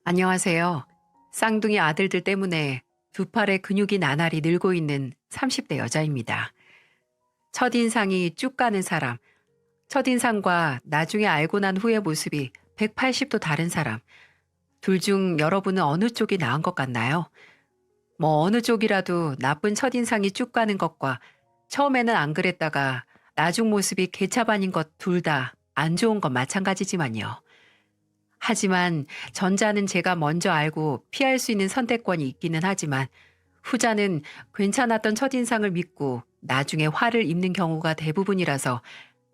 안녕하세요. 쌍둥이 아들들 때문에 두 팔의 근육이 나날이 늘고 있는 30대 여자입니다. 첫인상이 쭉 가는 사람, 첫인상과 나중에 알고 난 후의 모습이 180도 다른 사람, 둘 중 여러분은 어느 쪽이 나은 것 같나요? 뭐 어느 쪽이라도 나쁜 첫인상이 쭉 가는 것과 처음에는 안 그랬다가 나중 모습이 개차반인 것 둘 다 안 좋은 건 마찬가지지만요. 하지만 전자는 제가 먼저 알고 피할 수 있는 선택권이 있기는 하지만 후자는 괜찮았던 첫인상을 믿고 나중에 화를 입는 경우가 대부분이라서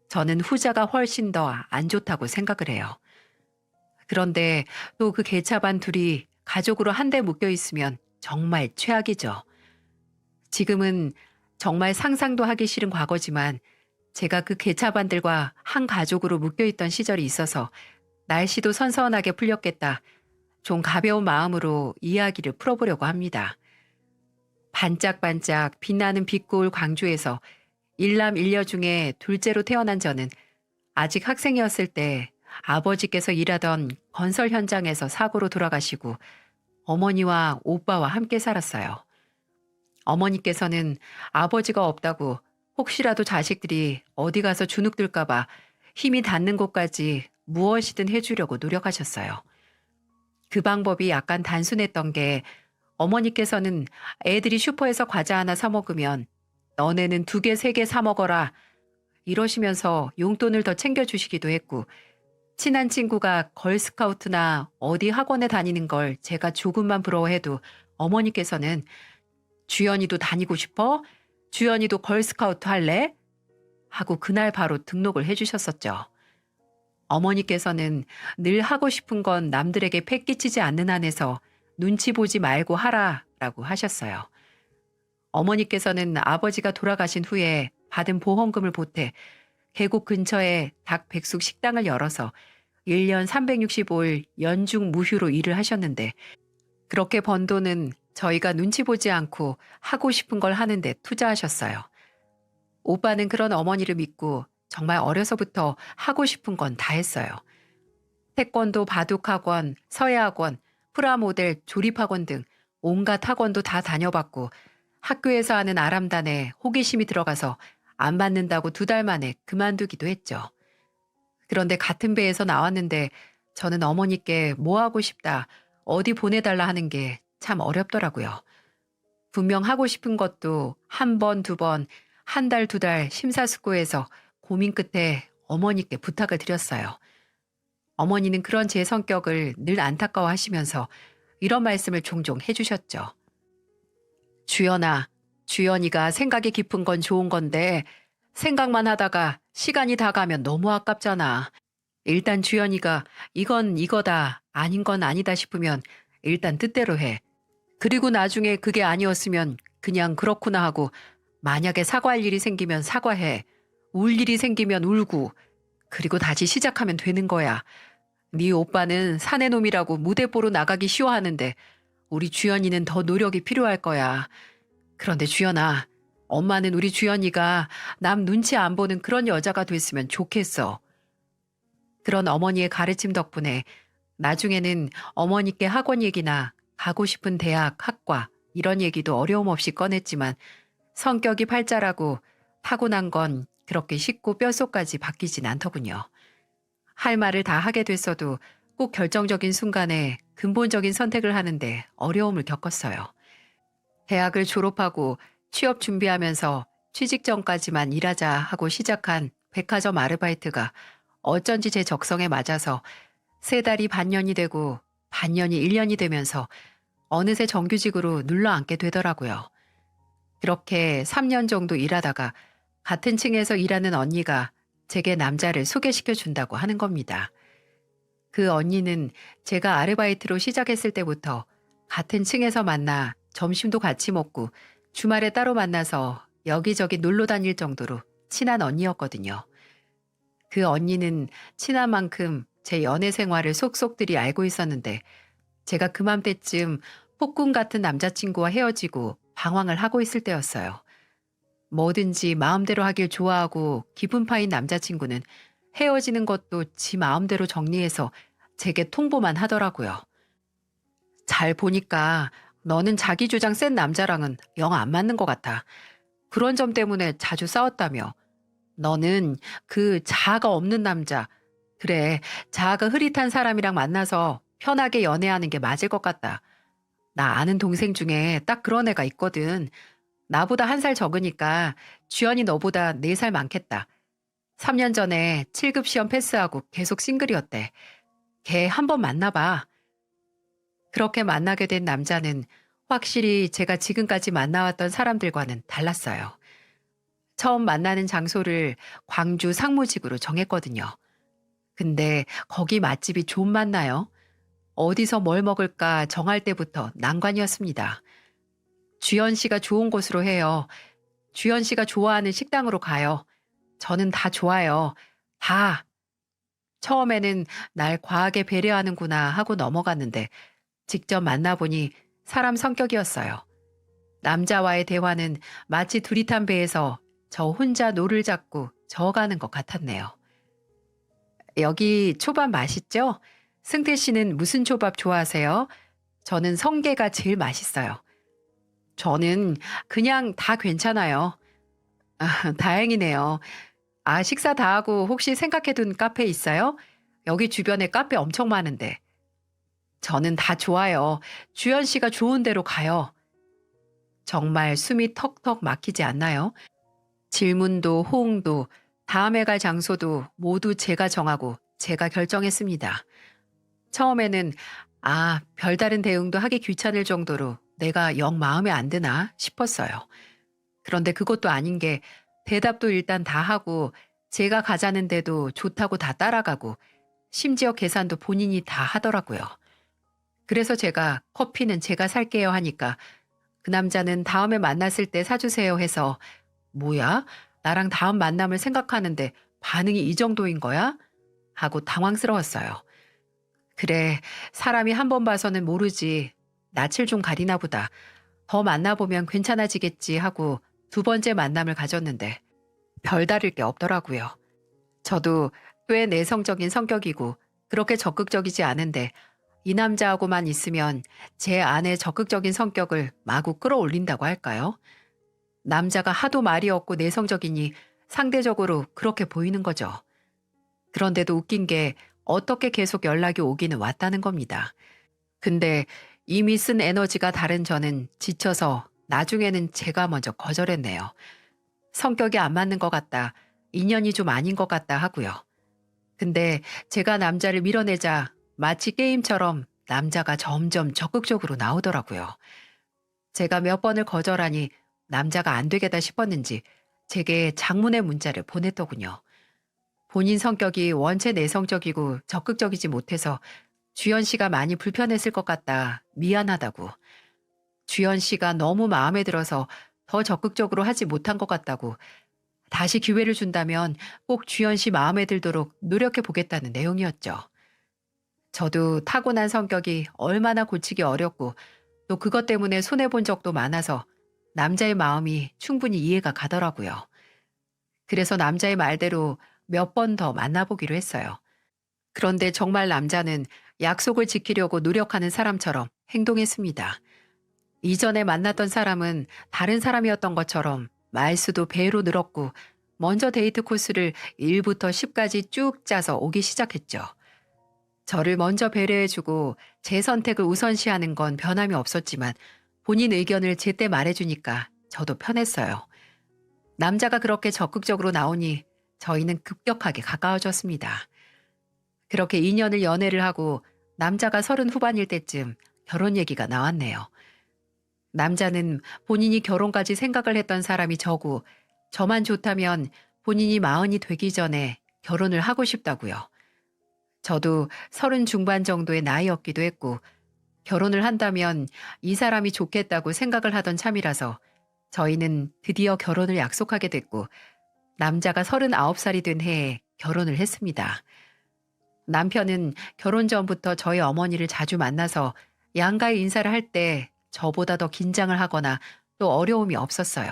저는 후자가 훨씬 더 안 좋다고 생각을 해요. 그런데 또 그 개차반 둘이 가족으로 한데 묶여 있으면 정말 최악이죠. 지금은 정말 상상도 하기 싫은 과거지만 제가 그 개차반들과 한 가족으로 묶여 있던 시절이 있어서 날씨도 선선하게 풀렸겠다. 좀 가벼운 마음으로 이야기를 풀어보려고 합니다. 반짝반짝 빛나는 빛고울 광주에서 일남 일녀 중에 둘째로 태어난 저는 아직 학생이었을 때 아버지께서 일하던 건설 현장에서 사고로 돌아가시고 어머니와 오빠와 함께 살았어요. 어머니께서는 아버지가 없다고 혹시라도 자식들이 어디 가서 주눅들까봐 힘이 닿는 곳까지 무엇이든 해주려고 노력하셨어요. 그 방법이 약간 단순했던 게 어머니께서는 애들이 슈퍼에서 과자 하나 사 먹으면 너네는 2개, 3개 사 먹어라 이러시면서 용돈을 더 챙겨주시기도 했고 친한 친구가 걸스카우트나 어디 학원에 다니는 걸 제가 조금만 부러워해도 어머니께서는 주연이도 다니고 싶어? 주연이도 걸스카우트 할래? 하고 그날 바로 등록을 해주셨었죠. 어머니께서는 늘 하고 싶은 건 남들에게 패끼치지 않는 한에서 눈치 보지 말고 하라라고 하셨어요. 어머니께서는 아버지가 돌아가신 후에 받은 보험금을 보태 계곡 근처에 닭 백숙 식당을 열어서 1년 365일 연중 무휴로 일을 하셨는데 그렇게 번 돈은 저희가 눈치 보지 않고 하고 싶은 걸 하는데 투자하셨어요. 오빠는 그런 어머니를 믿고 정말 어려서부터 하고 싶은 건 다 했어요. 태권도 바둑학원, 서예학원, 프라모델 조립학원 등 온갖 학원도 다 다녀봤고 학교에서 하는 아람단에 호기심이 들어가서 안 받는다고 2달 만에 그만두기도 했죠. 그런데 같은 배에서 나왔는데 저는 어머니께 뭐 하고 싶다, 어디 보내달라 하는 게 참 어렵더라고요. 분명 하고 싶은 것도 1번, 2번, 1달, 2달 심사숙고해서 고민 끝에 어머니께 부탁을 드렸어요. 어머니는 그런 제 성격을 늘 안타까워하시면서 이런 말씀을 종종 해주셨죠. 주연아, 주연이가 생각이 깊은 건 좋은 건데 생각만 하다가 시간이 다 가면 너무 아깝잖아. 일단 주연이가 이건 이거다, 아닌 건 아니다 싶으면 일단 뜻대로 해. 그리고 나중에 그게 아니었으면 그냥 그렇구나 하고 만약에 사과할 일이 생기면 사과해. 울 일이 생기면 울고 그리고 다시 시작하면 되는 거야. 네 오빠는 사내놈이라고 무대 보러 나가기 쉬워하는데 우리 주연이는 더 노력이 필요할 거야. 그런데 주연아, 엄마는 우리 주연이가 남 눈치 안 보는 그런 여자가 됐으면 좋겠어. 그런 어머니의 가르침 덕분에 나중에는 어머니께 학원 얘기나 가고 싶은 대학, 학과 이런 얘기도 어려움 없이 꺼냈지만 성격이 팔자라고 타고난 건 그렇게 쉽고 뼛속까지 바뀌진 않더군요. 할 말을 다 하게 됐어도 꼭 결정적인 순간에 근본적인 선택을 하는데 어려움을 겪었어요. 대학을 졸업하고 취업 준비하면서 취직 전까지만 일하자 하고 시작한 백화점 아르바이트가 어쩐지 제 적성에 맞아서 3달이 반년이 되고 반년이 1년이 되면서 어느새 정규직으로 눌러앉게 되더라고요. 그렇게 3년 정도 일하다가 같은 층에서 일하는 언니가 제게 남자를 소개시켜 준다고 하는 겁니다. 그 언니는 제가 아르바이트로 시작했을 때부터 같은 층에서 만나 점심도 같이 먹고 주말에 따로 만나서 여기저기 놀러 다닐 정도로 친한 언니였거든요. 그 언니는 친한 만큼 제 연애 생활을 속속들이 알고 있었는데 제가 그맘때쯤 폭군 같은 남자친구와 헤어지고 방황을 하고 있을 때였어요. 뭐든지 마음대로 하길 좋아하고 기분 파인 남자친구는 헤어지는 것도 지 마음대로 정리해서 제게 통보만 하더라고요. 잘 보니까 너는 자기 주장 센 남자랑은 영 안 맞는 것 같아. 그런 점 때문에 자주 싸웠다며. 너는 그 자아가 없는 남자, 그래, 자아가 흐릿한 사람이랑 만나서 편하게 연애하는 게 맞을 것 같다. 나 아는 동생 중에 딱 그런 애가 있거든. 나보다 한 살 적으니까 주연이 너보다 4살 많겠다. 3년 전에 7급 시험 패스하고 계속 싱글이었대. 걔 한번 만나봐. 그렇게 만나게 된 남자는 확실히 제가 지금까지 만나왔던 사람들과는 달랐어요. 처음 만나는 장소를 광주 상무직으로 정했거든요. 근데 거기 맛집이 좀 많나요? 어디서 뭘 먹을까 정할 때부터 난관이었습니다. 주연 씨가 좋은 곳으로 해요. 주연 씨가 좋아하는 식당으로 가요. 저는 다 좋아요. 다. 처음에는 날 과하게 배려하는구나 하고 넘어갔는데 직접 만나보니 사람 성격이었어요. 남자와의 대화는 마치 두릿한 배에서 저 혼자 노를 잡고 저어가는 것 같았네요. 여기 초밥 맛있죠? 승태 씨는 무슨 초밥 좋아하세요? 저는 성게가 제일 맛있어요. 저는 그냥 다 괜찮아요. 아, 다행이네요. 아, 식사 다 하고 혹시 생각해둔 카페 있어요? 여기 주변에 카페 엄청 많은데. 저는 다 좋아요. 주연 씨가 좋은 데로 가요. 정말 숨이 턱턱 막히지 않나요? 질문도 호응도 다음에 갈 장소도 모두 제가 정하고 제가 결정했습니다. 처음에는 아, 별다른 대응도 하기 귀찮을 정도로 내가 영 마음에 안 드나 싶었어요. 그런데 그것도 아닌 게 대답도 일단 다 하고 제가 가자는 데도 좋다고 다 따라가고 심지어 계산도 본인이 다 하더라고요. 그래서 제가 커피는 제가 살게요 하니까 그 남자는 다음에 만났을 때 사주세요 해서 뭐야? 나랑 다음 만남을 생각하는데 반응이 이 정도인 거야? 하고 당황스러웠어요. 그래, 사람이 한 번 봐서는 모르지. 낯을 좀 가리나 보다. 더 만나보면 괜찮아지겠지 하고 2번째 만남을 가졌는데 별다를 게 없더라고요. 저도 꽤 내성적인 성격이고 그렇게 적극적이지 않은데 이 남자하고만 있으면 제 안의 적극적인 성격을 마구 끌어올린다고 할까요? 남자가 하도 말이 없고 내성적이니 상대적으로 그렇게 보이는 거죠. 그런데도 웃긴 게 어떻게 계속 연락이 오기는 왔다는 겁니다. 근데 이미 쓴 에너지가 다른 저는 지쳐서 나중에는 제가 먼저 거절했네요. 성격이 안 맞는 것 같다. 인연이 좀 아닌 것 같다 하고요. 근데 제가 남자를 밀어내자 마치 게임처럼 남자가 점점 적극적으로 나오더라고요. 제가 몇 번을 거절하니 남자가 안 되겠다 싶었는지 제게 장문의 문자를 보냈더군요. 본인 성격이 원체 내성적이고 적극적이지 못해서 주연 씨가 많이 불편했을 것 같다. 미안하다고. 주연 씨가 너무 마음에 들어서 더 적극적으로 하지 못한 것 같다고. 다시 기회를 준다면 꼭 주연 씨 마음에 들도록 노력해 보겠다는 내용이었죠. 저도 타고난 성격이 얼마나 고치기 어렵고 또 그것 때문에 손해본 적도 많아서 남자의 마음이 충분히 이해가 가더라고요. 그래서 남자의 말대로 몇 번 더 만나보기로 했어요. 그런데 정말 남자는 약속을 지키려고 노력하는 사람처럼 행동했습니다. 이전에 만났던 사람은 다른 사람이었던 것처럼 말수도 배로 늘었고 먼저 데이트 코스를 1부터 10까지 쭉 짜서 오기 시작했죠. 저를 먼저 배려해주고 제 선택을 우선시하는 건 변함이 없었지만 본인 의견을 제때 말해주니까 저도 편했어요. 남자가 그렇게 적극적으로 나오니 저희는 급격하게 가까워졌습니다. 그렇게 2년을 연애를 하고 남자가 30 후반일 때쯤 결혼 얘기가 나왔네요. 남자는 본인이 결혼까지 생각을 했던 사람이 저고 저만 좋다면 본인이 40이 되기 전에 결혼을 하고 싶다고요. 저도 30 중반 정도의 나이였기도 했고 결혼을 한다면 이 사람이 좋겠다고 생각을 하던 참이라서 저희는 드디어 결혼을 약속하게 됐고 남자가 39살이 된 해에 결혼을 했습니다. 남편은 결혼 전부터 저희 어머니를 자주 만나서 양가의 인사를 할 때 저보다 더 긴장을 하거나 또 어려움이 없었어요.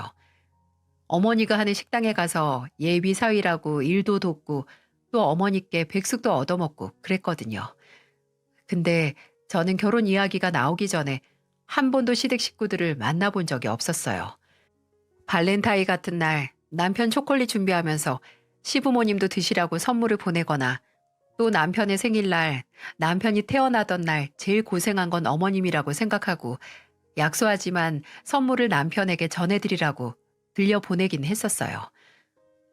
어머니가 하는 식당에 가서 예비 사위라고 일도 돕고 또 어머니께 백숙도 얻어먹고 그랬거든요. 근데 저는 결혼 이야기가 나오기 전에 한 번도 시댁 식구들을 만나본 적이 없었어요. 발렌타인 같은 날 남편 초콜릿 준비하면서 시부모님도 드시라고 선물을 보내거나 또 남편의 생일날 남편이 태어나던 날 제일 고생한 건 어머님이라고 생각하고 약소하지만 선물을 남편에게 전해드리라고 들려보내긴 했었어요.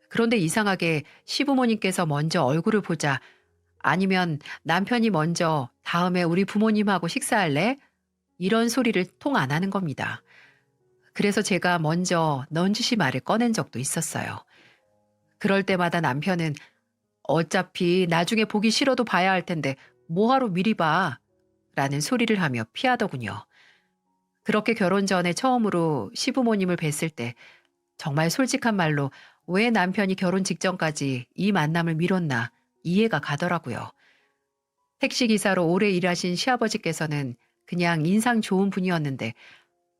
그런데 이상하게 시부모님께서 먼저 얼굴을 보자 아니면 남편이 먼저 다음에 우리 부모님하고 식사할래? 이런 소리를 통 안 하는 겁니다. 그래서 제가 먼저 넌지시 말을 꺼낸 적도 있었어요. 그럴 때마다 남편은 어차피 나중에 보기 싫어도 봐야 할 텐데 뭐하러 미리 봐? 라는 소리를 하며 피하더군요. 그렇게 결혼 전에 처음으로 시부모님을 뵀을 때 정말 솔직한 말로 왜 남편이 결혼 직전까지 이 만남을 미뤘나 이해가 가더라고요. 택시기사로 오래 일하신 시아버지께서는 그냥 인상 좋은 분이었는데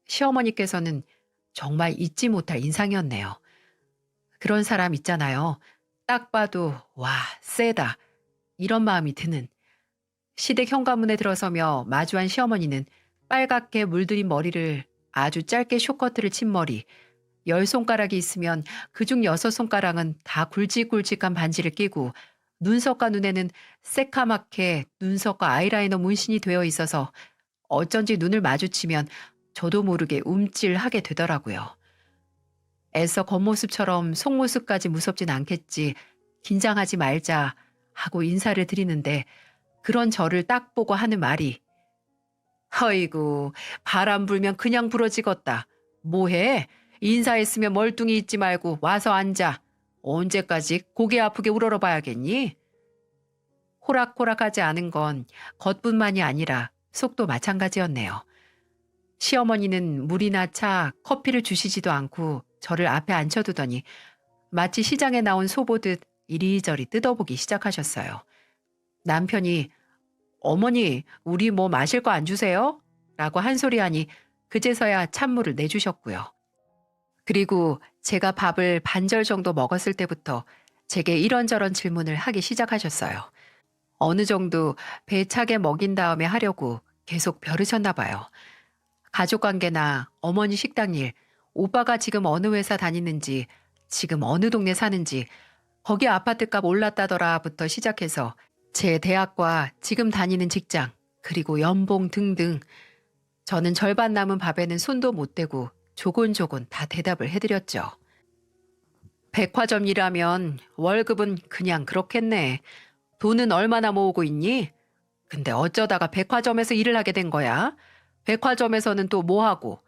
시어머니께서는 정말 잊지 못할 인상이었네요. 그런 사람 있잖아요. 딱 봐도 와, 세다. 이런 마음이 드는. 시댁 현관문에 들어서며 마주한 시어머니는 빨갛게 물들인 머리를 아주 짧게 숏커트를 친 머리, 10손가락이 있으면 그중 6손가락은 다 굵직굵직한 반지를 끼고 눈썹과 눈에는 새카맣게 눈썹과 아이라이너 문신이 되어 있어서 어쩐지 눈을 마주치면 저도 모르게 움찔하게 되더라고요. 애써 겉모습처럼 속모습까지 무섭진 않겠지. 긴장하지 말자 하고 인사를 드리는데 그런 저를 딱 보고 하는 말이 허이구 바람 불면 그냥 부러지겄다. 뭐해? 인사했으면 멀뚱히 있지 말고 와서 앉아. 언제까지 고개 아프게 우러러봐야겠니? 호락호락하지 않은 건 겉뿐만이 아니라 속도 마찬가지였네요. 시어머니는 물이나 차, 커피를 주시지도 않고 저를 앞에 앉혀두더니 마치 시장에 나온 소 보듯 이리저리 뜯어보기 시작하셨어요. 남편이 어머니 우리 뭐 마실 거 안 주세요? 라고 한 소리 하니 그제서야 찬물을 내주셨고요. 그리고 제가 밥을 반절 정도 먹었을 때부터 제게 이런저런 질문을 하기 시작하셨어요. 어느 정도 배 차게 먹인 다음에 하려고 계속 벼르셨나 봐요. 가족관계나 어머니 식당 일, 오빠가 지금 어느 회사 다니는지, 지금 어느 동네 사는지, 거기 아파트값 올랐다더라부터 시작해서 제 대학과 지금 다니는 직장, 그리고 연봉 등등. 저는 절반 남은 밥에는 손도 못 대고 조곤조곤 다 대답을 해드렸죠. 백화점 일하면 월급은 그냥 그렇겠네. 돈은 얼마나 모으고 있니? 근데 어쩌다가 백화점에서 일을 하게 된 거야? 백화점에서는 또 뭐 하고?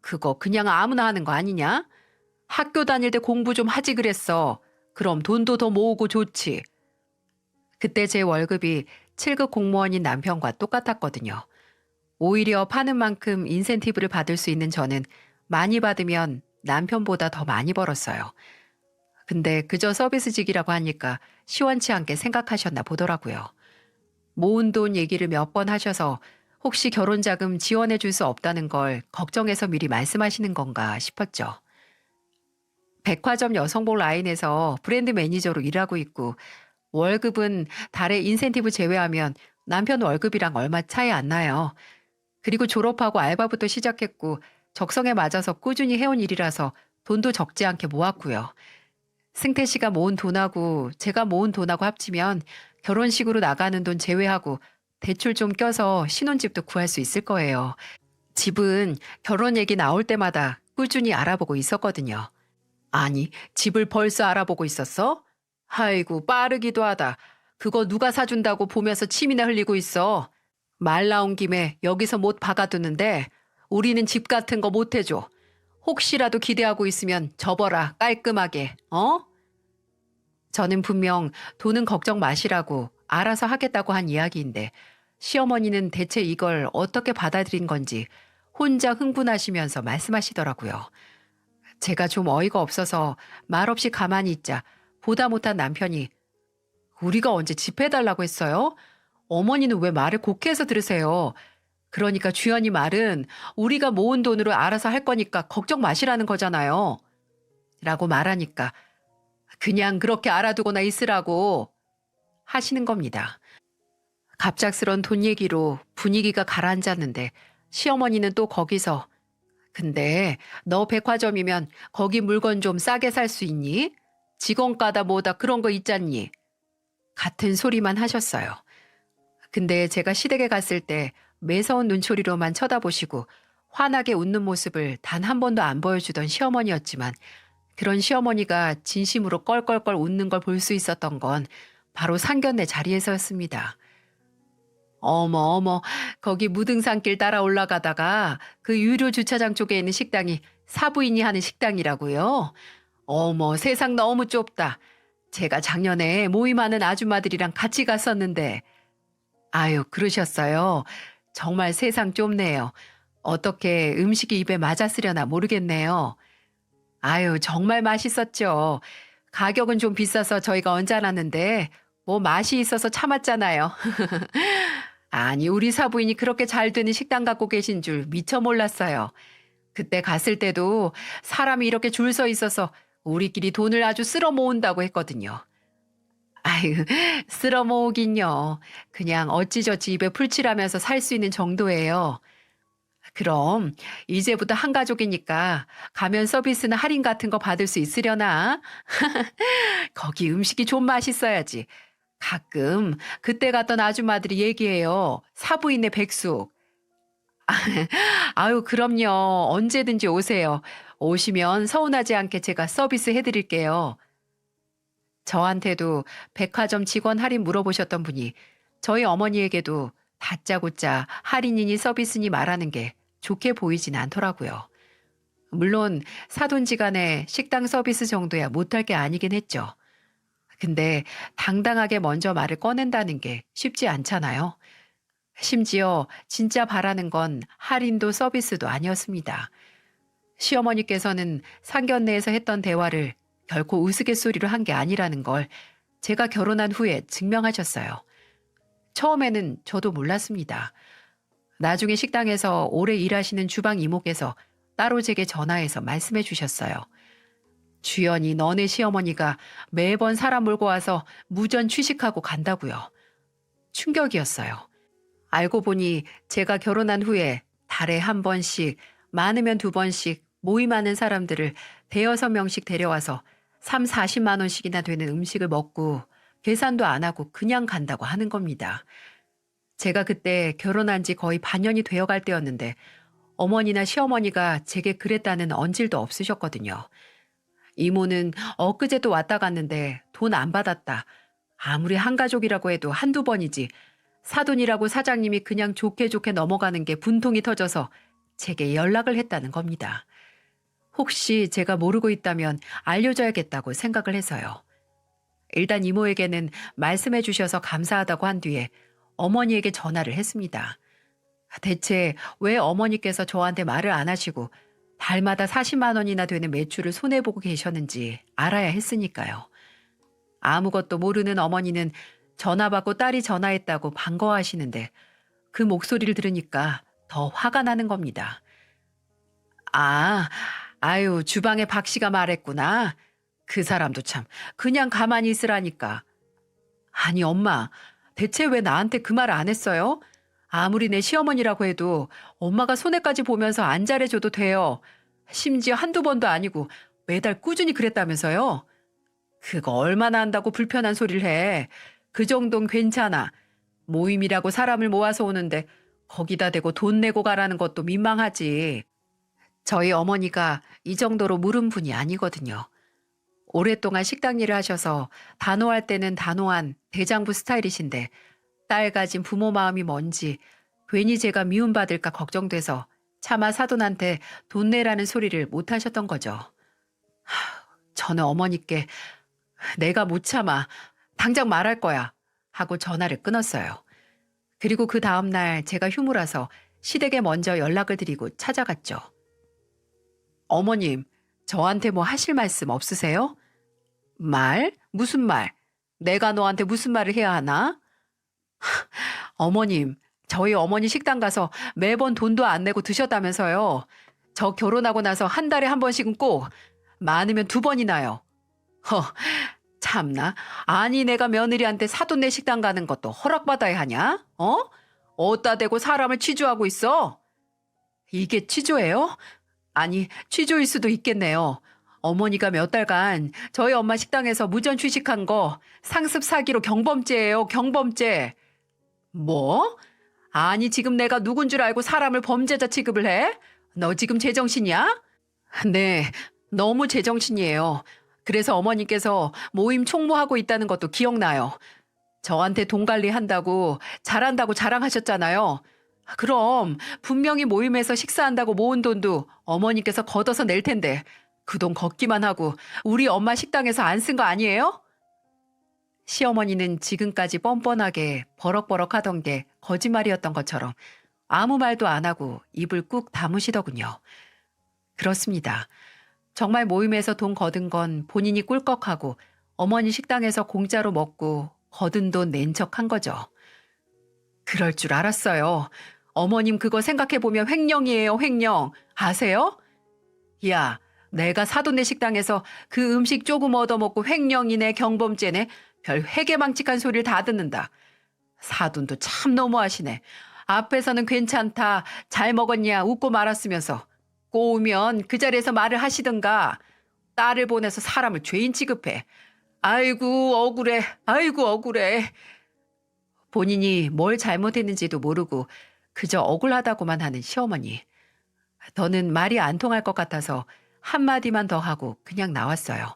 그거 그냥 아무나 하는 거 아니냐? 학교 다닐 때 공부 좀 하지 그랬어. 그럼 돈도 더 모으고 좋지. 그때 제 월급이 7급 공무원인 남편과 똑같았거든요. 오히려 파는 만큼 인센티브를 받을 수 있는 저는 많이 받으면 남편보다 더 많이 벌었어요. 근데 그저 서비스직이라고 하니까 시원치 않게 생각하셨나 보더라고요. 모은 돈 얘기를 몇 번 하셔서 혹시 결혼자금 지원해 줄 수 없다는 걸 걱정해서 미리 말씀하시는 건가 싶었죠. 백화점 여성복 라인에서 브랜드 매니저로 일하고 있고 월급은 달에 인센티브 제외하면 남편 월급이랑 얼마 차이 안 나요. 그리고 졸업하고 알바부터 시작했고 적성에 맞아서 꾸준히 해온 일이라서 돈도 적지 않게 모았고요. 승태 씨가 모은 돈하고 제가 모은 돈하고 합치면 결혼식으로 나가는 돈 제외하고 대출 좀 껴서 신혼집도 구할 수 있을 거예요. 집은 결혼 얘기 나올 때마다 꾸준히 알아보고 있었거든요. 아니, 집을 벌써 알아보고 있었어? 아이고, 빠르기도 하다. 그거 누가 사준다고 보면서 침이나 흘리고 있어. 말 나온 김에 여기서 못 박아두는데 우리는 집 같은 거 못 해줘. 혹시라도 기대하고 있으면 접어라, 깔끔하게, 어? 저는 분명 돈은 걱정 마시라고 알아서 하겠다고 한 이야기인데 시어머니는 대체 이걸 어떻게 받아들인 건지 혼자 흥분하시면서 말씀하시더라고요. 제가 좀 어이가 없어서 말없이 가만히 있자 보다 못한 남편이 우리가 언제 집 해달라고 했어요? 어머니는 왜 말을 곱게 해서 들으세요? 그러니까 주연이 말은 우리가 모은 돈으로 알아서 할 거니까 걱정 마시라는 거잖아요. 라고 말하니까 그냥 그렇게 알아두거나 있으라고 하시는 겁니다. 갑작스런 돈 얘기로 분위기가 가라앉았는데 시어머니는 또 거기서 근데 너 백화점이면 거기 물건 좀 싸게 살 수 있니? 직원가다 뭐다 그런 거 있잖니? 같은 소리만 하셨어요. 근데 제가 시댁에 갔을 때 매서운 눈초리로만 쳐다보시고 환하게 웃는 모습을 단 한 번도 안 보여주던 시어머니였지만 그런 시어머니가 진심으로 껄껄껄 웃는 걸 볼 수 있었던 건 바로 상견례 자리에서였습니다. 어머 어머 거기 무등산길 따라 올라가다가 그 유료 주차장 쪽에 있는 식당이 사부인이 하는 식당이라고요? 어머 세상 너무 좁다. 제가 작년에 모임하는 아줌마들이랑 같이 갔었는데 아유 그러셨어요. 정말 세상 좁네요. 어떻게 음식이 입에 맞았으려나 모르겠네요. 아유 정말 맛있었죠. 가격은 좀 비싸서 저희가 얹어놨는데 뭐 맛이 있어서 참았잖아요. 아니, 우리 사부인이 그렇게 잘 되는 식당 갖고 계신 줄 미처 몰랐어요. 그때 갔을 때도 사람이 이렇게 줄 서 있어서 우리끼리 돈을 아주 쓸어 모은다고 했거든요. 아유, 쓸어 모으긴요. 그냥 어찌저찌 입에 풀칠하면서 살 수 있는 정도예요. 그럼 이제부터 한 가족이니까 가면 서비스나 할인 같은 거 받을 수 있으려나? 거기 음식이 좀 맛있어야지. 가끔 그때 갔던 아줌마들이 얘기해요. 사부인의 백숙. 아유, 그럼요. 언제든지 오세요. 오시면 서운하지 않게 제가 서비스 해드릴게요. 저한테도 백화점 직원 할인 물어보셨던 분이 저희 어머니에게도 다짜고짜 할인이니 서비스니 말하는 게 좋게 보이진 않더라고요. 물론 사돈지간에 식당 서비스 정도야 못할 게 아니긴 했죠. 근데 당당하게 먼저 말을 꺼낸다는 게 쉽지 않잖아요. 심지어 진짜 바라는 건 할인도 서비스도 아니었습니다. 시어머니께서는 상견례에서 했던 대화를 결코 우스갯소리로 한 게 아니라는 걸 제가 결혼한 후에 증명하셨어요. 처음에는 저도 몰랐습니다. 나중에 식당에서 오래 일하시는 주방 이모께서 따로 제게 전화해서 말씀해 주셨어요. 주연이 너네 시어머니가 매번 사람 몰고 와서 무전 취식하고 간다고요. 충격이었어요. 알고 보니 제가 결혼한 후에 달에 한 번씩, 많으면 두 번씩 모임하는 사람들을 대여섯 명씩 데려와서 3, 40만 원씩이나 되는 음식을 먹고 계산도 안 하고 그냥 간다고 하는 겁니다. 제가 그때 결혼한 지 거의 반년이 되어갈 때였는데 어머니나 시어머니가 제게 그랬다는 언질도 없으셨거든요. 이모는 엊그제도 왔다 갔는데 돈 안 받았다. 아무리 한 가족이라고 해도 한두 번이지. 사돈이라고 사장님이 그냥 좋게 좋게 넘어가는 게 분통이 터져서 제게 연락을 했다는 겁니다. 혹시 제가 모르고 있다면 알려줘야겠다고 생각을 해서요. 일단 이모에게는 말씀해 주셔서 감사하다고 한 뒤에 어머니에게 전화를 했습니다. 대체 왜 어머니께서 저한테 말을 안 하시고 달마다 40만 원이나 되는 매출을 손해보고 계셨는지 알아야 했으니까요. 아무것도 모르는 어머니는 전화 받고 딸이 전화했다고 반가워하시는데 그 목소리를 들으니까 더 화가 나는 겁니다. 아유, 주방에 박 씨가 말했구나. 그 사람도 참 그냥 가만히 있으라니까. 아니 엄마, 대체 왜 나한테 그 말 안 했어요? 아무리 내 시어머니라고 해도 엄마가 손해까지 보면서 안 잘해줘도 돼요. 심지어 한두 번도 아니고 매달 꾸준히 그랬다면서요? 그거 얼마나 한다고 불편한 소리를 해. 그 정도는 괜찮아. 모임이라고 사람을 모아서 오는데 거기다 대고 돈 내고 가라는 것도 민망하지. 저희 어머니가 이 정도로 물은 분이 아니거든요. 오랫동안 식당 일을 하셔서 단호할 때는 단호한 대장부 스타일이신데 딸 가진 부모 마음이 뭔지 괜히 제가 미움받을까 걱정돼서 차마 사돈한테 돈 내라는 소리를 못 하셨던 거죠. 저는 어머니께 내가 못 참아. 당장 말할 거야. 하고 전화를 끊었어요. 그리고 그 다음날 제가 휴무라서 시댁에 먼저 연락을 드리고 찾아갔죠. 어머님, 저한테 뭐 하실 말씀 없으세요? 말? 무슨 말? 내가 너한테 무슨 말을 해야 하나? 어머님, 저희 어머니 식당 가서 매번 돈도 안 내고 드셨다면서요. 저 결혼하고 나서 한 달에 한 번씩은 꼭, 많으면 두 번이나요. 참나. 아니 내가 며느리한테 사돈네 식당 가는 것도 허락받아야 하냐? 어? 어디다 대고 사람을 취조하고 있어? 이게 취조예요? 아니, 취조일 수도 있겠네요. 어머니가 몇 달간 저희 엄마 식당에서 무전 취식한 거 상습 사기로 경범죄예요, 경범죄. 뭐? 아니, 지금 내가 누군 줄 알고 사람을 범죄자 취급을 해? 너 지금 제정신이야? 네, 너무 제정신이에요. 그래서 어머니께서 모임 총무하고 있다는 것도 기억나요. 저한테 돈 관리한다고 잘한다고 자랑하셨잖아요. 그럼 분명히 모임에서 식사한다고 모은 돈도 어머니께서 걷어서 낼 텐데 그 돈 걷기만 하고 우리 엄마 식당에서 안 쓴 거 아니에요? 시어머니는 지금까지 뻔뻔하게 버럭버럭 하던 게 거짓말이었던 것처럼 아무 말도 안 하고 입을 꾹 다무시더군요. 그렇습니다. 정말 모임에서 돈 거둔 건 본인이 꿀꺽하고 어머니 식당에서 공짜로 먹고 거둔 돈 낸 척 한 거죠. 그럴 줄 알았어요. 어머님 그거 생각해보면 횡령이에요, 횡령. 아세요? 야, 내가 사돈네 식당에서 그 음식 조금 얻어먹고 횡령이네, 경범죄네. 별 회개망측한 소리를 다 듣는다. 사돈도 참 너무하시네. 앞에서는 괜찮다, 잘 먹었냐 웃고 말았으면서 꼬우면 그 자리에서 말을 하시든가. 딸을 보내서 사람을 죄인 취급해. 아이고 억울해, 아이고 억울해. 본인이 뭘 잘못했는지도 모르고 그저 억울하다고만 하는 시어머니. 더는 말이 안 통할 것 같아서 한마디만 더 하고 그냥 나왔어요.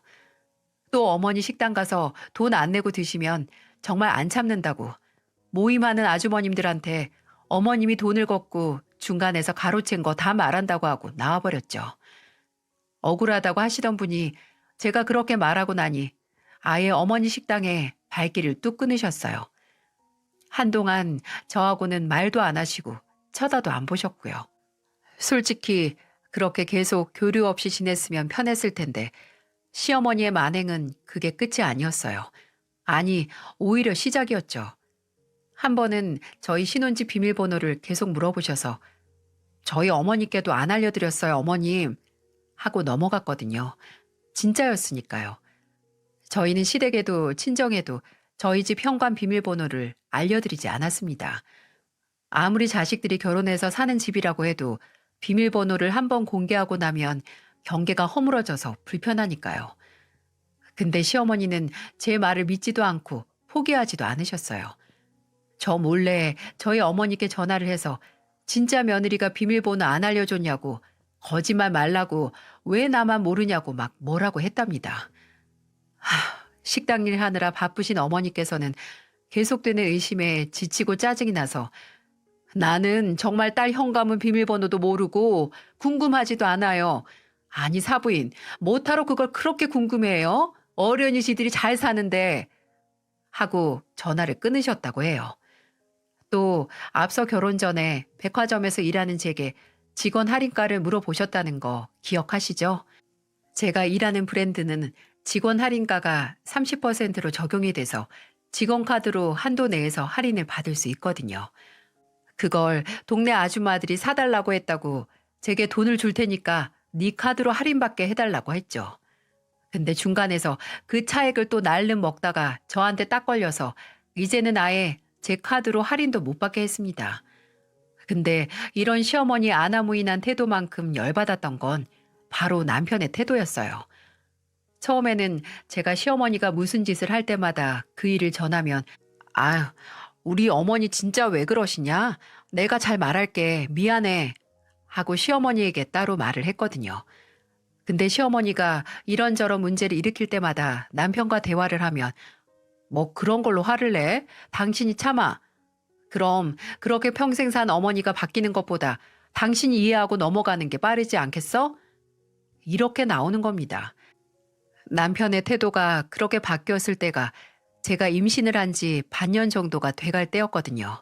또 어머니 식당 가서 돈 안 내고 드시면 정말 안 참는다고 모임하는 아주머님들한테 어머님이 돈을 걷고 중간에서 가로챈 거 다 말한다고 하고 나와버렸죠. 억울하다고 하시던 분이 제가 그렇게 말하고 나니 아예 어머니 식당에 발길을 뚝 끊으셨어요. 한동안 저하고는 말도 안 하시고 쳐다도 안 보셨고요. 솔직히 그렇게 계속 교류 없이 지냈으면 편했을 텐데 시어머니의 만행은 그게 끝이 아니었어요. 아니, 오히려 시작이었죠. 한 번은 저희 신혼집 비밀번호를 계속 물어보셔서 저희 어머니께도 안 알려드렸어요, 어머님. 하고 넘어갔거든요. 진짜였으니까요. 저희는 시댁에도 친정에도 저희 집 현관 비밀번호를 알려드리지 않았습니다. 아무리 자식들이 결혼해서 사는 집이라고 해도 비밀번호를 한번 공개하고 나면 경계가 허물어져서 불편하니까요. 근데 시어머니는 제 말을 믿지도 않고 포기하지도 않으셨어요. 저 몰래 저희 어머니께 전화를 해서 진짜 며느리가 비밀번호 안 알려줬냐고 거짓말 말라고 왜 나만 모르냐고 막 뭐라고 했답니다. 식당 일 하느라 바쁘신 어머니께서는 계속되는 의심에 지치고 짜증이 나서 나는 정말 딸 현관문 비밀번호도 모르고 궁금하지도 않아요. 아니 사부인, 뭐하러 그걸 그렇게 궁금해해요? 어련히 지들이 잘 사는데 하고 전화를 끊으셨다고 해요. 또 앞서 결혼 전에 백화점에서 일하는 제게 직원 할인가를 물어보셨다는 거 기억하시죠? 제가 일하는 브랜드는 직원 할인가가 30%로 적용이 돼서 직원 카드로 한도 내에서 할인을 받을 수 있거든요. 그걸 동네 아줌마들이 사달라고 했다고 제게 돈을 줄 테니까 네 카드로 할인받게 해달라고 했죠. 근데 중간에서 그 차액을 또 날름 먹다가 저한테 딱 걸려서 이제는 아예 제 카드로 할인도 못 받게 했습니다. 근데 이런 시어머니 아나무인한 태도만큼 열받았던 건 바로 남편의 태도였어요. 처음에는 제가 시어머니가 무슨 짓을 할 때마다 그 일을 전하면 아유, 우리 어머니 진짜 왜 그러시냐? 내가 잘 말할게. 미안해. 하고 시어머니에게 따로 말을 했거든요. 근데 시어머니가 이런저런 문제를 일으킬 때마다 남편과 대화를 하면 뭐 그런 걸로 화를 내? 당신이 참아. 그럼 그렇게 평생 산 어머니가 바뀌는 것보다 당신이 이해하고 넘어가는 게 빠르지 않겠어? 이렇게 나오는 겁니다. 남편의 태도가 그렇게 바뀌었을 때가 제가 임신을 한 지 반년 정도가 돼갈 때였거든요.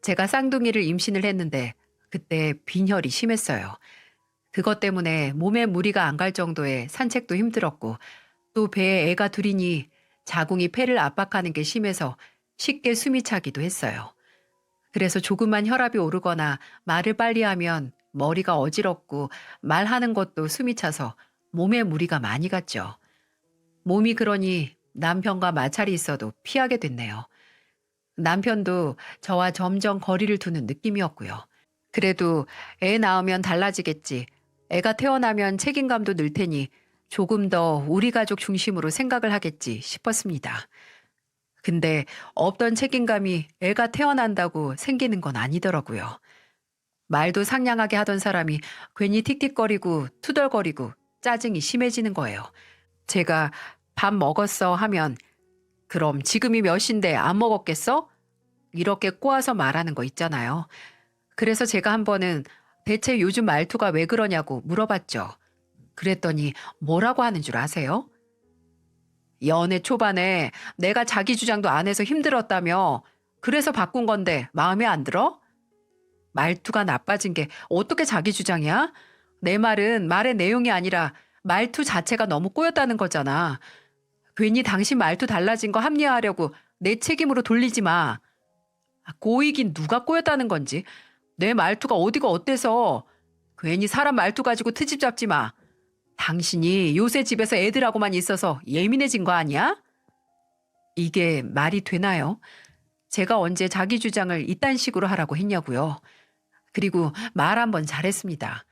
제가 쌍둥이를 임신을 했는데 그때 빈혈이 심했어요. 그것 때문에 몸에 무리가 안 갈 정도의 산책도 힘들었고 또 배에 애가 둘이니 자궁이 폐를 압박하는 게 심해서 쉽게 숨이 차기도 했어요. 그래서 조금만 혈압이 오르거나 말을 빨리 하면 머리가 어지럽고 말하는 것도 숨이 차서 몸에 무리가 많이 갔죠. 몸이 그러니 남편과 마찰이 있어도 피하게 됐네요. 남편도 저와 점점 거리를 두는 느낌이었고요. 그래도 애 낳으면 달라지겠지. 애가 태어나면 책임감도 늘 테니 조금 더 우리 가족 중심으로 생각을 하겠지 싶었습니다. 근데 없던 책임감이 애가 태어난다고 생기는 건 아니더라고요. 말도 상냥하게 하던 사람이 괜히 틱틱거리고 투덜거리고 짜증이 심해지는 거예요. 제가 밥 먹었어 하면 그럼 지금이 몇 시인데 안 먹었겠어? 이렇게 꼬아서 말하는 거 있잖아요. 그래서 제가 한 번은 대체 요즘 말투가 왜 그러냐고 물어봤죠. 그랬더니 뭐라고 하는 줄 아세요? 연애 초반에 내가 자기 주장도 안 해서 힘들었다며. 그래서 바꾼 건데 마음에 안 들어? 말투가 나빠진 게 어떻게 자기 주장이야? 내 말은 말의 내용이 아니라 말투 자체가 너무 꼬였다는 거잖아. 괜히 당신 말투 달라진 거 합리화하려고 내 책임으로 돌리지 마. 꼬이긴 누가 꼬였다는 건지. 내 말투가 어디가 어때서. 괜히 사람 말투 가지고 트집 잡지 마. 당신이 요새 집에서 애들하고만 있어서 예민해진 거 아니야? 이게 말이 되나요? 제가 언제 자기 주장을 이딴 식으로 하라고 했냐고요. 그리고 말 한번 잘했습니다.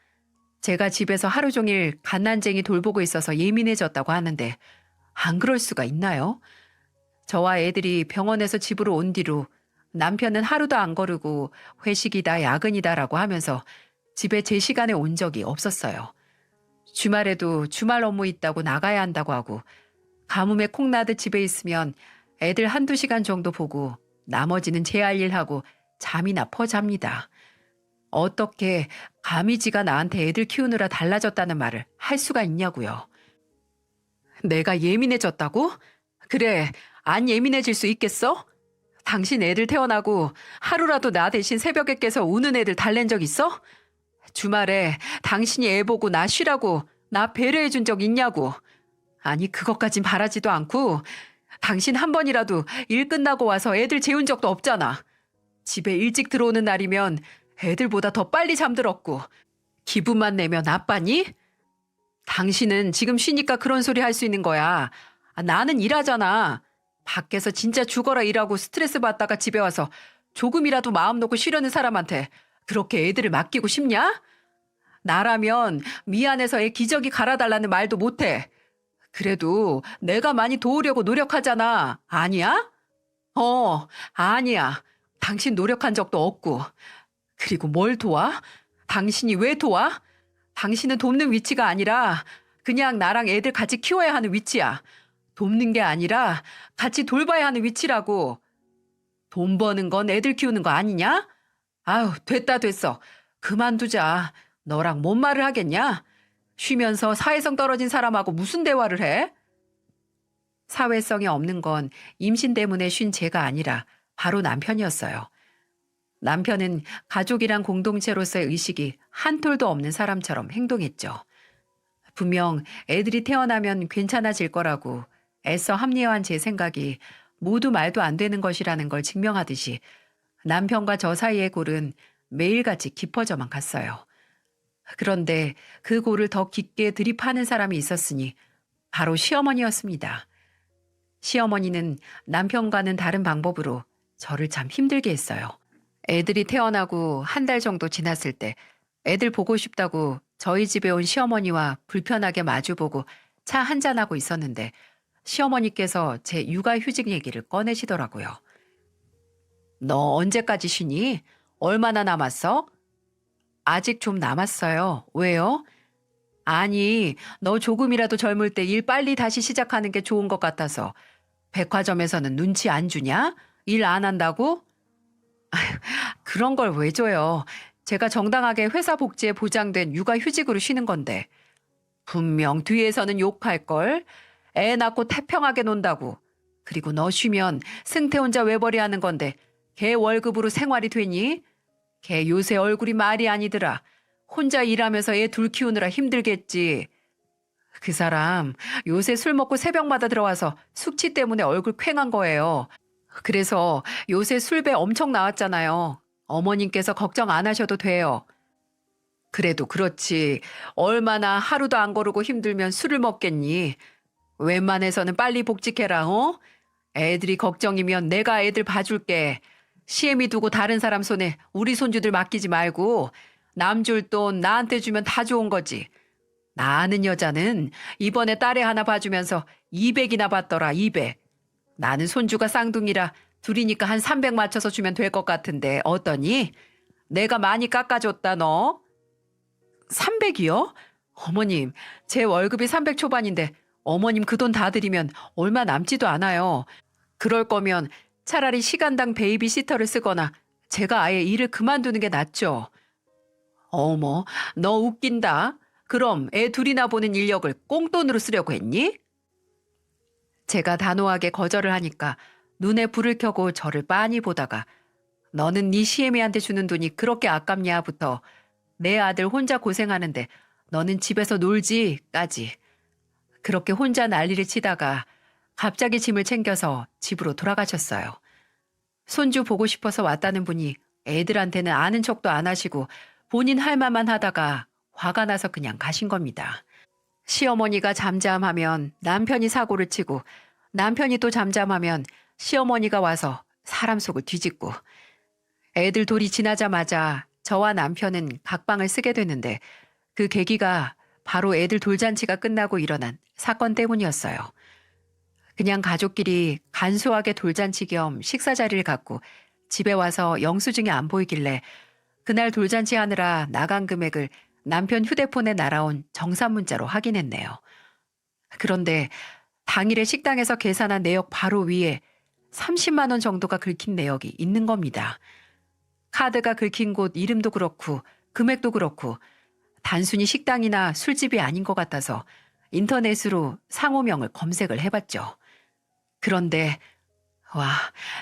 제가 집에서 하루 종일 갓난쟁이 돌보고 있어서 예민해졌다고 하는데 안 그럴 수가 있나요? 저와 애들이 병원에서 집으로 온 뒤로 남편은 하루도 안 거르고 회식이다 야근이다라고 하면서 집에 제 시간에 온 적이 없었어요. 주말에도 주말 업무 있다고 나가야 한다고 하고 가뭄에 콩나듯 집에 있으면 애들 한두 시간 정도 보고 나머지는 제 할 일 하고 잠이나 퍼잡니다. 어떻게 감히 지가 나한테 애들 키우느라 달라졌다는 말을 할 수가 있냐고요. 내가 예민해졌다고? 그래, 안 예민해질 수 있겠어? 당신 애들 태어나고 하루라도 나 대신 새벽에 깨서 우는 애들 달랜 적 있어? 주말에 당신이 애 보고 나 쉬라고 나 배려해 준 적 있냐고. 아니 그것까진 바라지도 않고 당신 한 번이라도 일 끝나고 와서 애들 재운 적도 없잖아. 집에 일찍 들어오는 날이면 애들보다 더 빨리 잠들었고 기분만 내면 나빠니? 당신은 지금 쉬니까 그런 소리 할 수 있는 거야. 나는 일하잖아. 밖에서 진짜 죽어라 일하고 스트레스 받다가 집에 와서 조금이라도 마음 놓고 쉬려는 사람한테 그렇게 애들을 맡기고 싶냐? 나라면 미안해서 애 기저귀 갈아달라는 말도 못해. 그래도 내가 많이 도우려고 노력하잖아. 아니야? 아니야. 당신 노력한 적도 없고. 그리고 뭘 도와? 당신이 왜 도와? 당신은 돕는 위치가 아니라 그냥 나랑 애들 같이 키워야 하는 위치야. 돕는 게 아니라 같이 돌봐야 하는 위치라고. 돈 버는 건 애들 키우는 거 아니냐? 아유, 됐다 됐어. 그만두자. 너랑 뭔 말을 하겠냐? 쉬면서 사회성 떨어진 사람하고 무슨 대화를 해? 사회성이 없는 건 임신 때문에 쉰 제가 아니라 바로 남편이었어요. 남편은 가족이란 공동체로서의 의식이 한 톨도 없는 사람처럼 행동했죠. 분명 애들이 태어나면 괜찮아질 거라고 애써 합리화한 제 생각이 모두 말도 안 되는 것이라는 걸 증명하듯이 남편과 저 사이의 골은 매일같이 깊어져만 갔어요. 그런데 그 골을 더 깊게 들이파는 사람이 있었으니 바로 시어머니였습니다. 시어머니는 남편과는 다른 방법으로 저를 참 힘들게 했어요. 애들이 태어나고 한 달 정도 지났을 때 애들 보고 싶다고 저희 집에 온 시어머니와 불편하게 마주보고 차 한잔하고 있었는데 시어머니께서 제 육아휴직 얘기를 꺼내시더라고요. 너 언제까지 쉬니? 얼마나 남았어? 아직 좀 남았어요. 왜요? 아니, 너 조금이라도 젊을 때 일 빨리 다시 시작하는 게 좋은 것 같아서. 백화점에서는 눈치 안 주냐? 일 안 한다고? 그런 걸 왜 줘요? 제가 정당하게 회사 복지에 보장된 육아휴직으로 쉬는 건데. 분명 뒤에서는 욕할걸. 애 낳고 태평하게 논다고. 그리고 너 쉬면 승태 혼자 외벌이 하는 건데 걔 월급으로 생활이 되니? 걔 요새 얼굴이 말이 아니더라. 혼자 일하면서 애 둘 키우느라 힘들겠지. 그 사람 요새 술 먹고 새벽마다 들어와서 숙취 때문에 얼굴 퀭한 거예요. 그래서 요새 술배 엄청 나왔잖아요. 어머님께서 걱정 안 하셔도 돼요. 그래도 그렇지. 얼마나 하루도 안 거르고 힘들면 술을 먹겠니? 웬만해서는 빨리 복직해라, 어? 애들이 걱정이면 내가 애들 봐줄게. 시애미 두고 다른 사람 손에 우리 손주들 맡기지 말고 남 줄 돈 나한테 주면 다 좋은 거지. 나 아는 여자는 이번에 딸애 하나 봐주면서 200이나 받더라, 200. 나는 손주가 쌍둥이라 둘이니까 한 300 맞춰서 주면 될 것 같은데 어떠니? 내가 많이 깎아줬다, 너. 300이요? 어머님, 제 월급이 300 초반인데 어머님 그 돈 다 드리면 얼마 남지도 않아요. 그럴 거면 차라리 시간당 베이비시터를 쓰거나 제가 아예 일을 그만두는 게 낫죠. 어머, 너 웃긴다. 그럼 애 둘이나 보는 인력을 꽁돈으로 쓰려고 했니? 제가 단호하게 거절을 하니까 눈에 불을 켜고 저를 빤히 보다가 너는 네 시애미한테 주는 돈이 그렇게 아깝냐부터 내 아들 혼자 고생하는데 너는 집에서 놀지까지 그렇게 혼자 난리를 치다가 갑자기 짐을 챙겨서 집으로 돌아가셨어요. 손주 보고 싶어서 왔다는 분이 애들한테는 아는 척도 안 하시고 본인 할 말만 하다가 화가 나서 그냥 가신 겁니다. 시어머니가 잠잠하면 남편이 사고를 치고 남편이 또 잠잠하면 시어머니가 와서 사람 속을 뒤집고 애들 돌이 지나자마자 저와 남편은 각방을 쓰게 되는데 그 계기가 바로 애들 돌잔치가 끝나고 일어난 사건 때문이었어요. 그냥 가족끼리 간소하게 돌잔치 겸 식사 자리를 갖고 집에 와서 영수증이 안 보이길래 그날 돌잔치 하느라 나간 금액을 남편 휴대폰에 날아온 정산 문자로 확인했네요. 그런데 당일에 식당에서 계산한 내역 바로 위에 30만 원 정도가 긁힌 내역이 있는 겁니다. 카드가 긁힌 곳 이름도 그렇고 금액도 그렇고 단순히 식당이나 술집이 아닌 것 같아서 인터넷으로 상호명을 검색을 해봤죠. 그런데 와,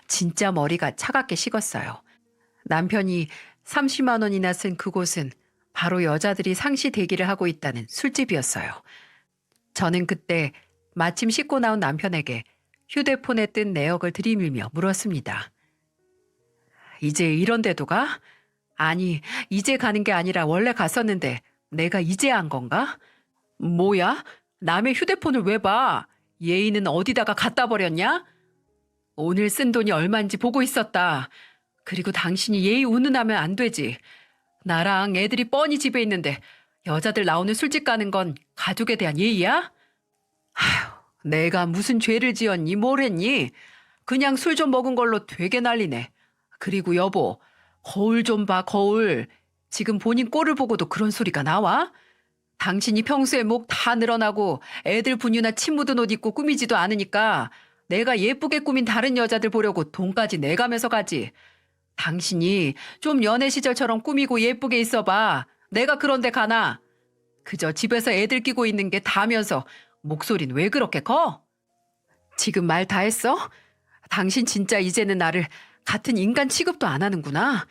진짜 머리가 차갑게 식었어요. 남편이 30만 원이나 쓴 그곳은 바로 여자들이 상시 대기를 하고 있다는 술집이었어요. 저는 그때 마침 씻고 나온 남편에게 휴대폰에 뜬 내역을 들이밀며 물었습니다. 이제 이런 데도 가? 아니, 이제 가는 게 아니라 원래 갔었는데 내가 이제 한 건가? 뭐야? 남의 휴대폰을 왜 봐? 예의는 어디다가 갖다 버렸냐? 오늘 쓴 돈이 얼마인지 보고 있었다. 그리고 당신이 예의 운운하면 안 되지. 나랑 애들이 뻔히 집에 있는데 여자들 나오는 술집 가는 건 가족에 대한 예의야? 아휴, 내가 무슨 죄를 지었니? 뭘 했니? 그냥 술 좀 먹은 걸로 되게 난리네. 그리고 여보, 거울 좀 봐, 거울. 지금 본인 꼴을 보고도 그런 소리가 나와? 당신이 평소에 목 다 늘어나고 애들 분유나 침 묻은 옷 입고 꾸미지도 않으니까 내가 예쁘게 꾸민 다른 여자들 보려고 돈까지 내가면서 가지. 당신이 좀 연애 시절처럼 꾸미고 예쁘게 있어봐. 내가 그런데 가나? 그저 집에서 애들 끼고 있는 게 다면서 목소린 왜 그렇게 커? 지금 말 다 했어? 당신 진짜 이제는 나를 같은 인간 취급도 안 하는구나.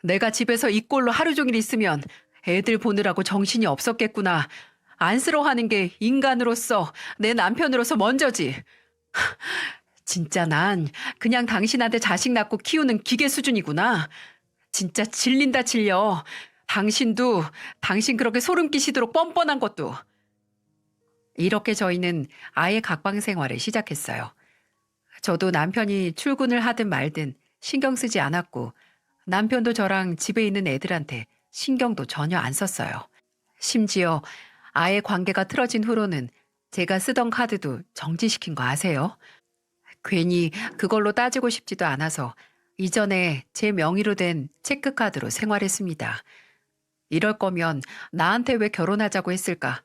내가 집에서 이 꼴로 하루 종일 있으면 애들 보느라고 정신이 없었겠구나. 안쓰러워하는 게 인간으로서 내 남편으로서 먼저지. 진짜 난 그냥 당신한테 자식 낳고 키우는 기계 수준이구나. 진짜 질린다 질려. 당신도 당신 그렇게 소름 끼치도록 뻔뻔한 것도. 이렇게 저희는 아예 각방 생활을 시작했어요. 저도 남편이 출근을 하든 말든 신경 쓰지 않았고 남편도 저랑 집에 있는 애들한테 신경도 전혀 안 썼어요. 심지어 아예 관계가 틀어진 후로는 제가 쓰던 카드도 정지시킨 거 아세요? 괜히 그걸로 따지고 싶지도 않아서 이전에 제 명의로 된 체크카드로 생활했습니다. 이럴 거면 나한테 왜 결혼하자고 했을까?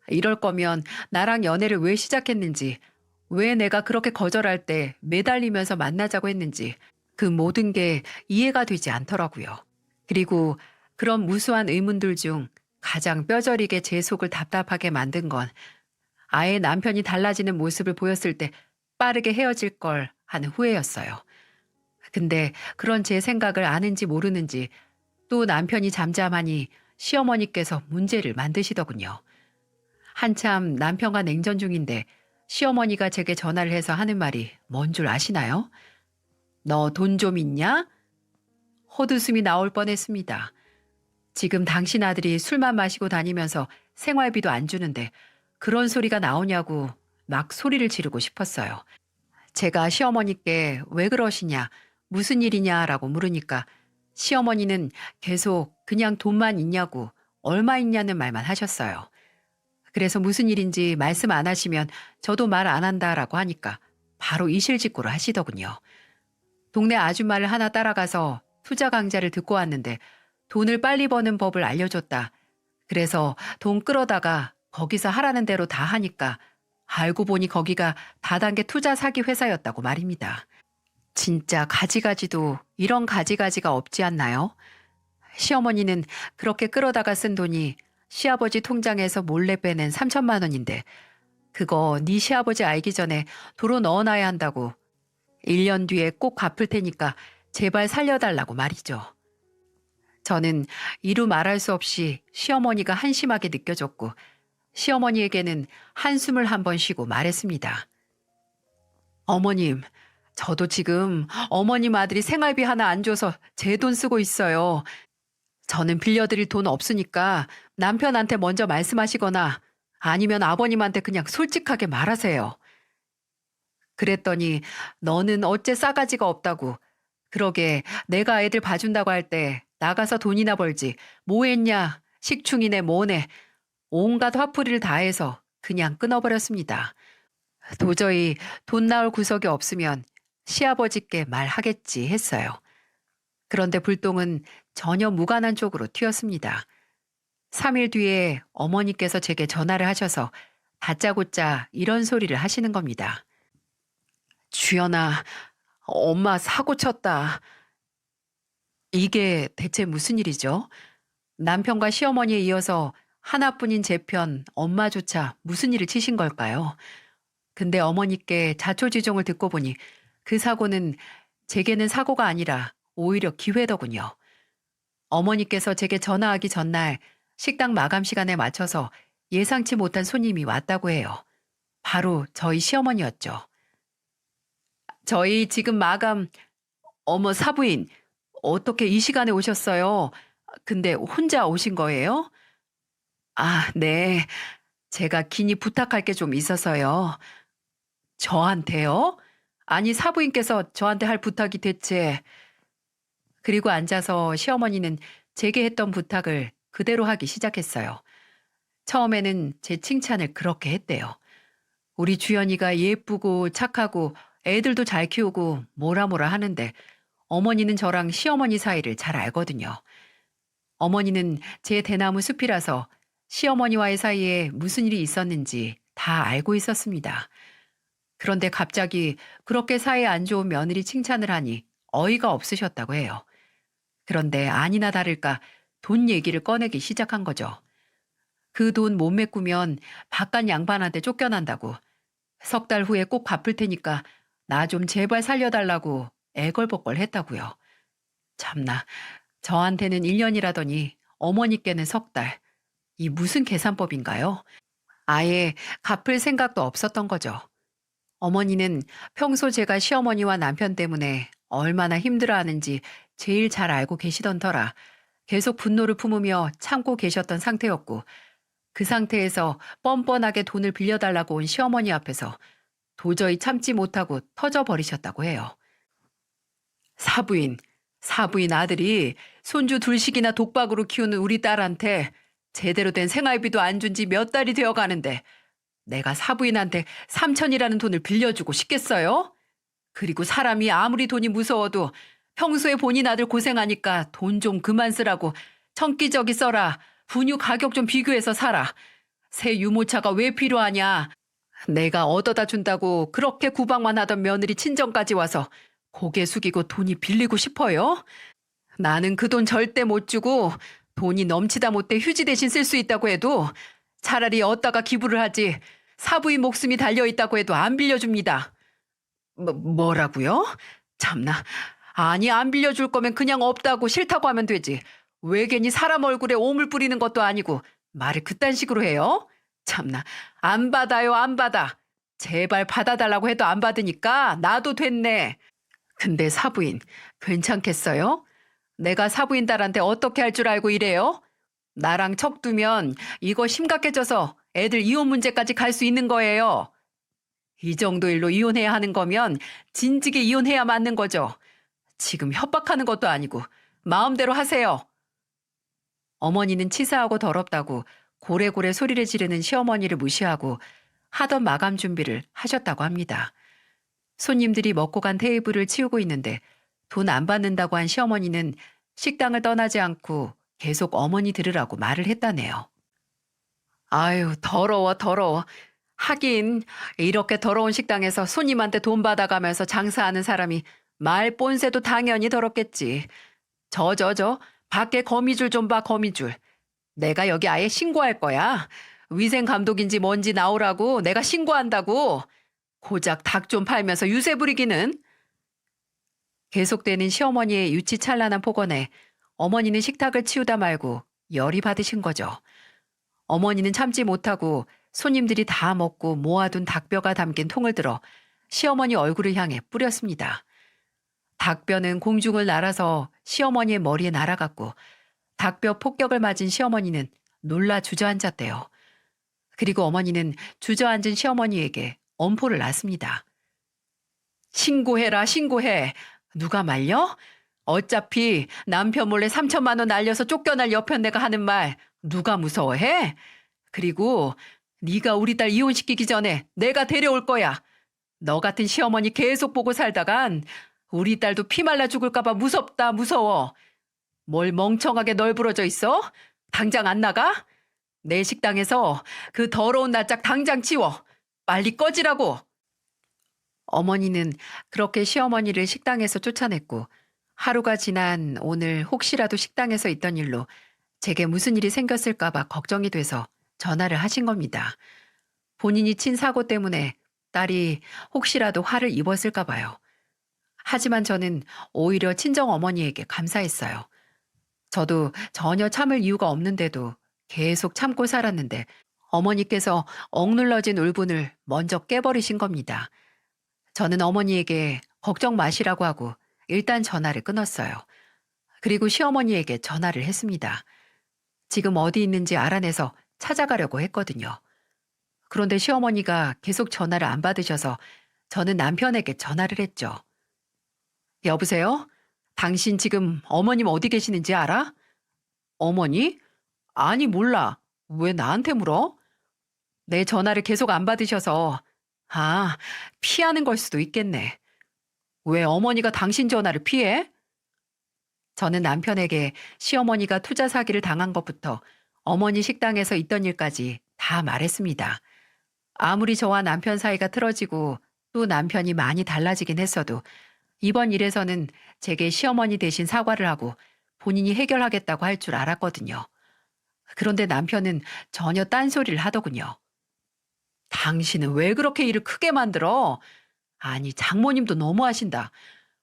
이럴 거면 나랑 연애를 왜 시작했는지, 왜 내가 그렇게 거절할 때 매달리면서 만나자고 했는지 그 모든 게 이해가 되지 않더라고요. 그리고 그런 무수한 의문들 중 가장 뼈저리게 제 속을 답답하게 만든 건 아예 남편이 달라지는 모습을 보였을 때 빠르게 헤어질 걸 하는 후회였어요. 근데 그런 제 생각을 아는지 모르는지 또 남편이 잠잠하니 시어머니께서 문제를 만드시더군요. 한참 남편과 냉전 중인데 시어머니가 제게 전화를 해서 하는 말이 뭔 줄 아시나요? 너 돈 좀 있냐? 헛웃음이 나올 뻔했습니다. 지금 당신 아들이 술만 마시고 다니면서 생활비도 안 주는데 그런 소리가 나오냐고 막 소리를 지르고 싶었어요. 제가 시어머니께 왜 그러시냐, 무슨 일이냐라고 물으니까 시어머니는 계속 그냥 돈만 있냐고 얼마 있냐는 말만 하셨어요. 그래서 무슨 일인지 말씀 안 하시면 저도 말 안 한다라고 하니까 바로 이실직고를 하시더군요. 동네 아줌마를 하나 따라가서 투자 강좌를 듣고 왔는데 돈을 빨리 버는 법을 알려줬다. 그래서 돈 끌어다가 거기서 하라는 대로 다 하니까 알고 보니 거기가 다단계 투자 사기 회사였다고 말입니다. 진짜 가지가지도 이런 가지가지가 없지 않나요? 시어머니는 그렇게 끌어다가 쓴 돈이 시아버지 통장에서 몰래 빼낸 3천만 원인데 그거 네 시아버지 알기 전에 도로 넣어놔야 한다고 1년 뒤에 꼭 갚을 테니까 제발 살려달라고 말이죠. 저는 이루 말할 수 없이 시어머니가 한심하게 느껴졌고 시어머니에게는 한숨을 한 번 쉬고 말했습니다. 어머님, 저도 지금 어머님 아들이 생활비 하나 안 줘서 제 돈 쓰고 있어요. 저는 빌려드릴 돈 없으니까 남편한테 먼저 말씀하시거나 아니면 아버님한테 그냥 솔직하게 말하세요. 그랬더니 너는 어째 싸가지가 없다고. 그러게 내가 애들 봐준다고 할 때 나가서 돈이나 벌지 뭐 했냐 식충이네 뭐네 온갖 화풀이를 다 해서 그냥 끊어버렸습니다. 도저히 돈 나올 구석이 없으면 시아버지께 말하겠지 했어요. 그런데 불똥은 전혀 무관한 쪽으로 튀었습니다. 3일 뒤에 어머니께서 제게 전화를 하셔서 다짜고짜 이런 소리를 하시는 겁니다. 주연아, 엄마 사고 쳤다. 이게 대체 무슨 일이죠? 남편과 시어머니에 이어서 하나뿐인 제 편 엄마조차 무슨 일을 치신 걸까요? 근데 어머니께 자초지종을 듣고 보니 그 사고는 제게는 사고가 아니라 오히려 기회더군요. 어머니께서 제게 전화하기 전날 식당 마감 시간에 맞춰서 예상치 못한 손님이 왔다고 해요. 바로 저희 시어머니였죠. 저희 지금 마감, 어머 사부인, 어떻게 이 시간에 오셨어요? 근데 혼자 오신 거예요? 아, 네. 제가 긴히 부탁할 게 좀 있어서요. 저한테요? 아니, 사부인께서 저한테 할 부탁이 대체. 그리고 앉아서 시어머니는 제게 했던 부탁을 그대로 하기 시작했어요. 처음에는 제 칭찬을 그렇게 했대요. 우리 주연이가 예쁘고 착하고 애들도 잘 키우고 뭐라 뭐라 하는데 어머니는 저랑 시어머니 사이를 잘 알거든요. 어머니는 제 대나무 숲이라서 시어머니와의 사이에 무슨 일이 있었는지 다 알고 있었습니다. 그런데 갑자기 그렇게 사이 안 좋은 며느리 칭찬을 하니 어이가 없으셨다고 해요. 그런데 아니나 다를까 돈 얘기를 꺼내기 시작한 거죠. 그 돈 못 메꾸면 바깥 양반한테 쫓겨난다고. 석 달 후에 꼭 갚을 테니까 나 좀 제발 살려달라고 애걸복걸 했다고요. 참나, 저한테는 1년이라더니 어머니께는 석 달. 이 무슨 계산법인가요? 아예 갚을 생각도 없었던 거죠. 어머니는 평소 제가 시어머니와 남편 때문에 얼마나 힘들어하는지 제일 잘 알고 계시던 터라 계속 분노를 품으며 참고 계셨던 상태였고 그 상태에서 뻔뻔하게 돈을 빌려달라고 온 시어머니 앞에서 도저히 참지 못하고 터져버리셨다고 해요. 사부인 아들이 손주 둘씩이나 독박으로 키우는 우리 딸한테 제대로 된 생활비도 안 준 지 몇 달이 되어 가는데 내가 사부인한테 3천이라는 돈을 빌려주고 싶겠어요? 그리고 사람이 아무리 돈이 무서워도 평소에 본인 아들 고생하니까 돈 좀 그만 쓰라고 천기저기 써라. 분유 가격 좀 비교해서 사라. 새 유모차가 왜 필요하냐. 내가 얻어다 준다고 그렇게 구박만 하던 며느리 친정까지 와서 고개 숙이고 돈이 빌리고 싶어요? 나는 그 돈 절대 못 주고 돈이 넘치다 못해 휴지 대신 쓸 수 있다고 해도 차라리 얻다가 기부를 하지 사부인 목숨이 달려있다고 해도 안 빌려줍니다. 뭐라고요? 참나. 아니 안 빌려줄 거면 그냥 없다고 싫다고 하면 되지. 왜 괜히 사람 얼굴에 오물 뿌리는 것도 아니고 말을 그딴 식으로 해요? 참나. 안 받아요 안 받아. 제발 받아달라고 해도 안 받으니까 나도 됐네. 근데 사부인 괜찮겠어요? 내가 사부인 딸한테 어떻게 할 줄 알고 이래요? 나랑 척 두면 이거 심각해져서 애들 이혼 문제까지 갈 수 있는 거예요. 이 정도 일로 이혼해야 하는 거면 진즉에 이혼해야 맞는 거죠. 지금 협박하는 것도 아니고 마음대로 하세요. 어머니는 치사하고 더럽다고 고래고래 소리를 지르는 시어머니를 무시하고 하던 마감 준비를 하셨다고 합니다. 손님들이 먹고 간 테이블을 치우고 있는데 돈 안 받는다고 한 시어머니는 식당을 떠나지 않고 계속 어머니 들으라고 말을 했다네요. 아유, 더러워, 더러워. 하긴 이렇게 더러운 식당에서 손님한테 돈 받아가면서 장사하는 사람이 말 본새도 당연히 더럽겠지. 저, 밖에 거미줄 좀 봐, 거미줄. 내가 여기 아예 신고할 거야. 위생 감독인지 뭔지 나오라고 내가 신고한다고. 고작 닭 좀 팔면서 유세 부리기는. 계속되는 시어머니의 유치찬란한 폭언에 어머니는 식탁을 치우다 말고 열이 받으신 거죠. 어머니는 참지 못하고 손님들이 다 먹고 모아둔 닭뼈가 담긴 통을 들어 시어머니 얼굴을 향해 뿌렸습니다. 닭뼈는 공중을 날아서 시어머니의 머리에 날아갔고 닭뼈 폭격을 맞은 시어머니는 놀라 주저앉았대요. 그리고 어머니는 주저앉은 시어머니에게 엄포를 놨습니다. 신고해라, 신고해. 누가 말려? 어차피 남편 몰래 3천만 원 날려서 쫓겨날 여편 내가 하는 말 누가 무서워해? 그리고 네가 우리 딸 이혼시키기 전에 내가 데려올 거야. 너 같은 시어머니 계속 보고 살다간 우리 딸도 피 말라 죽을까 봐 무섭다, 무서워. 뭘 멍청하게 널브러져 있어? 당장 안 나가? 내 식당에서 그 더러운 낯짝 당장 치워. 빨리 꺼지라고. 어머니는 그렇게 시어머니를 식당에서 쫓아냈고 하루가 지난 오늘 혹시라도 식당에서 있던 일로 제게 무슨 일이 생겼을까 봐 걱정이 돼서 전화를 하신 겁니다. 본인이 친 사고 때문에 딸이 혹시라도 화를 입었을까 봐요. 하지만 저는 오히려 친정 어머니에게 감사했어요. 저도 전혀 참을 이유가 없는데도 계속 참고 살았는데 어머니께서 억눌러진 울분을 먼저 깨버리신 겁니다. 저는 어머니에게 걱정 마시라고 하고 일단 전화를 끊었어요. 그리고 시어머니에게 전화를 했습니다. 지금 어디 있는지 알아내서 찾아가려고 했거든요. 그런데 시어머니가 계속 전화를 안 받으셔서 저는 남편에게 전화를 했죠. 여보세요? 당신 지금 어머님 어디 계시는지 알아? 어머니? 아니, 몰라. 왜 나한테 물어? 내 전화를 계속 안 받으셔서. 아, 피하는 걸 수도 있겠네. 왜 어머니가 당신 전화를 피해? 저는 남편에게 시어머니가 투자 사기를 당한 것부터 어머니 식당에서 있던 일까지 다 말했습니다. 아무리 저와 남편 사이가 틀어지고 또 남편이 많이 달라지긴 했어도 이번 일에서는 제게 시어머니 대신 사과를 하고 본인이 해결하겠다고 할 줄 알았거든요. 그런데 남편은 전혀 딴소리를 하더군요. 당신은 왜 그렇게 일을 크게 만들어? 아니, 장모님도 너무하신다.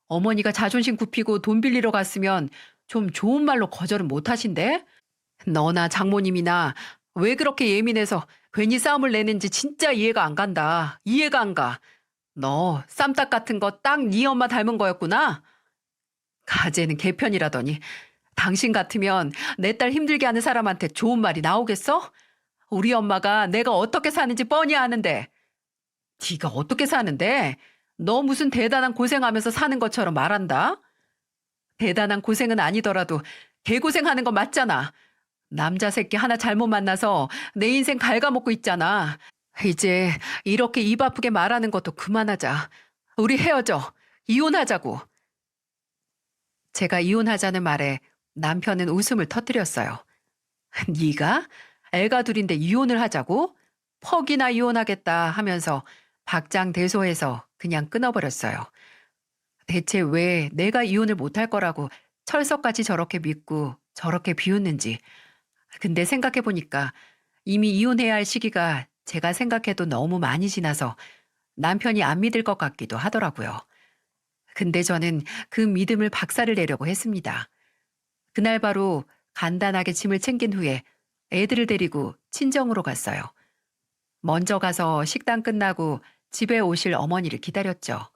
어머니가 자존심 굽히고 돈 빌리러 갔으면 좀 좋은 말로 거절은 못 하신대? 너나 장모님이나 왜 그렇게 예민해서 괜히 싸움을 내는지 진짜 이해가 안 간다. 이해가 안 가. 너 쌈딱 같은 거 딱 네 엄마 닮은 거였구나? 가재는 개편이라더니 당신 같으면 내 딸 힘들게 하는 사람한테 좋은 말이 나오겠어? 우리 엄마가 내가 어떻게 사는지 뻔히 아는데. 네가 어떻게 사는데? 너 무슨 대단한 고생하면서 사는 것처럼 말한다? 대단한 고생은 아니더라도 개고생하는 거 맞잖아. 남자 새끼 하나 잘못 만나서 내 인생 갉아먹고 있잖아. 이제 이렇게 입 아프게 말하는 것도 그만하자. 우리 헤어져. 이혼하자고. 제가 이혼하자는 말에 남편은 웃음을 터뜨렸어요. 네가? 애가 둘인데 이혼을 하자고? 퍽이나 이혼하겠다 하면서 박장대소해서 그냥 끊어버렸어요. 대체 왜 내가 이혼을 못할 거라고 철석같이 저렇게 믿고 저렇게 비웃는지. 근데 생각해보니까 이미 이혼해야 할 시기가 제가 생각해도 너무 많이 지나서 남편이 안 믿을 것 같기도 하더라고요. 근데 저는 그 믿음을 박살을 내려고 했습니다. 그날 바로 간단하게 짐을 챙긴 후에 애들을 데리고 친정으로 갔어요. 먼저 가서 식당 끝나고 집에 오실 어머니를 기다렸죠.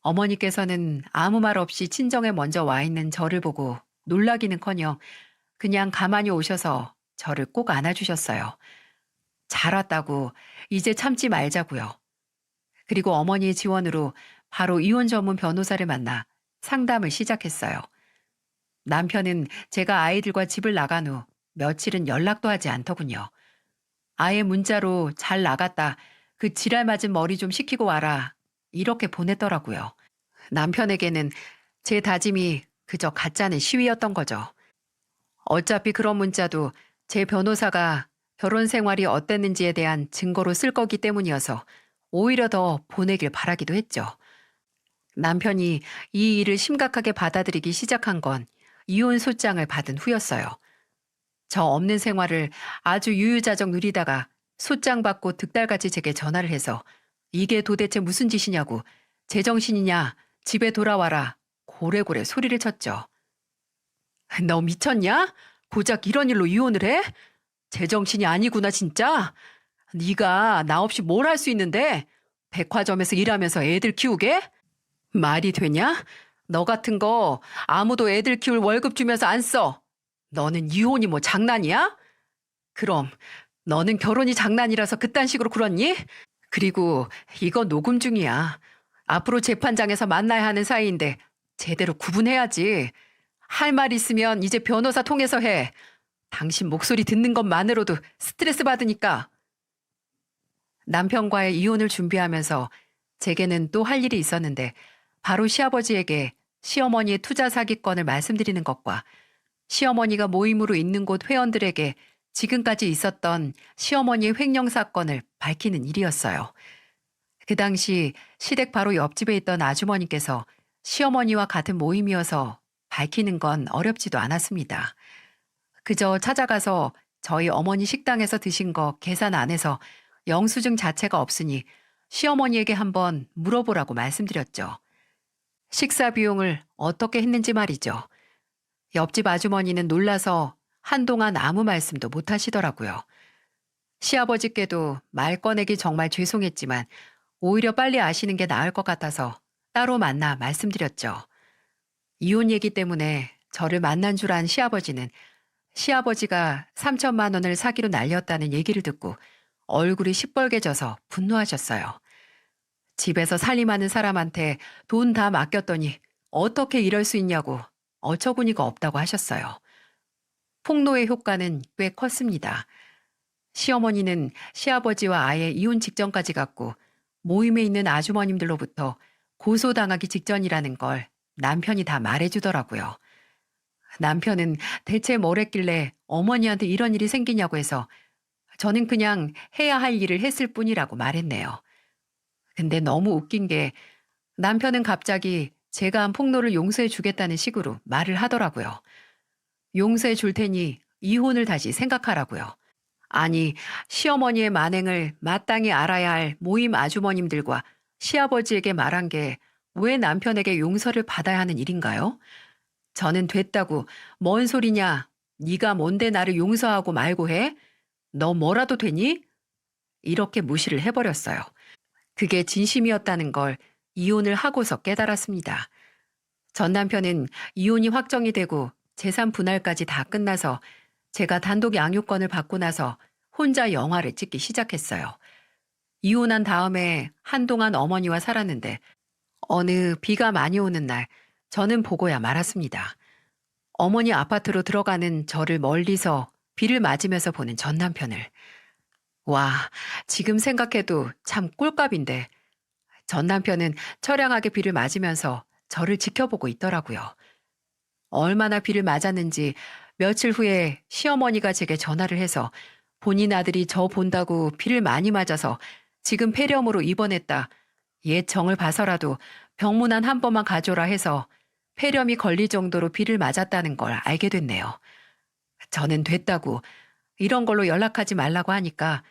어머니께서는 아무 말 없이 친정에 먼저 와 있는 저를 보고 놀라기는커녕 그냥 가만히 오셔서 저를 꼭 안아주셨어요. 잘 왔다고 이제 참지 말자고요. 그리고 어머니의 지원으로 바로 이혼 전문 변호사를 만나 상담을 시작했어요. 남편은 제가 아이들과 집을 나간 후 며칠은 연락도 하지 않더군요. 아예 문자로 잘 나갔다. 그 지랄 맞은 머리 좀 식히고 와라. 이렇게 보냈더라고요. 남편에게는 제 다짐이 그저 가짜는 시위였던 거죠. 어차피 그런 문자도 제 변호사가 결혼 생활이 어땠는지에 대한 증거로 쓸 거기 때문이어서 오히려 더 보내길 바라기도 했죠. 남편이 이 일을 심각하게 받아들이기 시작한 건 이혼 소장을 받은 후였어요. 저 없는 생활을 아주 유유자적 누리다가 소장 받고 득달같이 제게 전화를 해서 이게 도대체 무슨 짓이냐고 제정신이냐 집에 돌아와라 고래고래 소리를 쳤죠. 너 미쳤냐? 고작 이런 일로 이혼을 해? 제정신이 아니구나 진짜. 네가 나 없이 뭘 할 수 있는데 백화점에서 일하면서 애들 키우게? 말이 되냐? 너 같은 거 아무도 애들 키울 월급 주면서 안 써. 너는 이혼이 뭐 장난이야? 그럼 너는 결혼이 장난이라서 그딴 식으로 굴었니? 그리고 이거 녹음 중이야. 앞으로 재판장에서 만나야 하는 사이인데 제대로 구분해야지. 할 말 있으면 이제 변호사 통해서 해. 당신 목소리 듣는 것만으로도 스트레스 받으니까. 남편과의 이혼을 준비하면서 제게는 또 할 일이 있었는데 바로 시아버지에게 시어머니의 투자 사기건을 말씀드리는 것과 시어머니가 모임으로 있는 곳 회원들에게 지금까지 있었던 시어머니의 횡령 사건을 밝히는 일이었어요. 그 당시 시댁 바로 옆집에 있던 아주머니께서 시어머니와 같은 모임이어서 밝히는 건 어렵지도 않았습니다. 그저 찾아가서 저희 어머니 식당에서 드신 거 계산 안 해서 영수증 자체가 없으니 시어머니에게 한번 물어보라고 말씀드렸죠. 식사 비용을 어떻게 했는지 말이죠. 옆집 아주머니는 놀라서 한동안 아무 말씀도 못 하시더라고요. 시아버지께도 말 꺼내기 정말 죄송했지만 오히려 빨리 아시는 게 나을 것 같아서 따로 만나 말씀드렸죠. 이혼 얘기 때문에 저를 만난 줄 안 시아버지는 시아버지가 3천만 원을 사기로 날렸다는 얘기를 듣고 얼굴이 시뻘개져서 분노하셨어요. 집에서 살림하는 사람한테 돈 다 맡겼더니 어떻게 이럴 수 있냐고 어처구니가 없다고 하셨어요. 폭로의 효과는 꽤 컸습니다. 시어머니는 시아버지와 아예 이혼 직전까지 갔고 모임에 있는 아주머님들로부터 고소당하기 직전이라는 걸 남편이 다 말해주더라고요. 남편은 대체 뭘 했길래 어머니한테 이런 일이 생기냐고 해서 저는 그냥 해야 할 일을 했을 뿐이라고 말했네요. 근데 너무 웃긴 게 남편은 갑자기 제가 한 폭로를 용서해 주겠다는 식으로 말을 하더라고요. 용서해 줄 테니 이혼을 다시 생각하라고요. 아니, 시어머니의 만행을 마땅히 알아야 할 모임 아주머님들과 시아버지에게 말한 게 왜 남편에게 용서를 받아야 하는 일인가요? 저는 됐다고 뭔 소리냐? 네가 뭔데 나를 용서하고 말고 해? 너 뭐라도 되니? 이렇게 무시를 해버렸어요. 그게 진심이었다는 걸 이혼을 하고서 깨달았습니다. 전 남편은 이혼이 확정이 되고 재산 분할까지 다 끝나서 제가 단독 양육권을 받고 나서 혼자 영화를 찍기 시작했어요. 이혼한 다음에 한동안 어머니와 살았는데 어느 비가 많이 오는 날 저는 보고야 말았습니다. 어머니 아파트로 들어가는 저를 멀리서 비를 맞으면서 보는 전 남편을. 와, 지금 생각해도 참 꼴값인데 전 남편은 처량하게 비를 맞으면서 저를 지켜보고 있더라고요. 얼마나 비를 맞았는지 며칠 후에 시어머니가 제게 전화를 해서 본인 아들이 저 본다고 비를 많이 맞아서 지금 폐렴으로 입원했다. 옛 정을 봐서라도 병문안 한 번만 가줘라 해서 폐렴이 걸릴 정도로 비를 맞았다는 걸 알게 됐네요. 저는 됐다고 이런 걸로 연락하지 말라고 하니까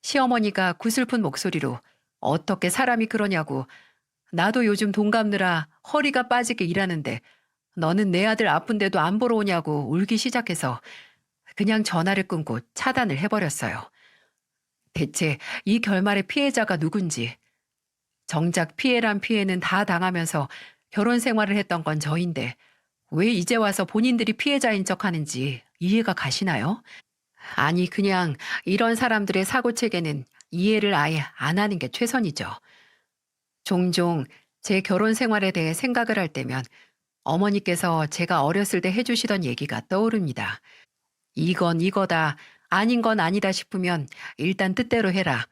시어머니가 구슬픈 목소리로 어떻게 사람이 그러냐고 나도 요즘 돈 갚느라 허리가 빠지게 일하는데 너는 내 아들 아픈데도 안 보러 오냐고 울기 시작해서 그냥 전화를 끊고 차단을 해버렸어요. 대체 이 결말의 피해자가 누군지. 정작 피해란 피해는 다 당하면서 결혼 생활을 했던 건 저인데 왜 이제 와서 본인들이 피해자인 척하는지 이해가 가시나요? 아니 그냥 이런 사람들의 사고체계는 이해를 아예 안 하는 게 최선이죠. 종종 제 결혼 생활에 대해 생각을 할 때면 어머니께서 제가 어렸을 때 해주시던 얘기가 떠오릅니다. 이건 이거다, 아닌 건 아니다 싶으면 일단 뜻대로 해라.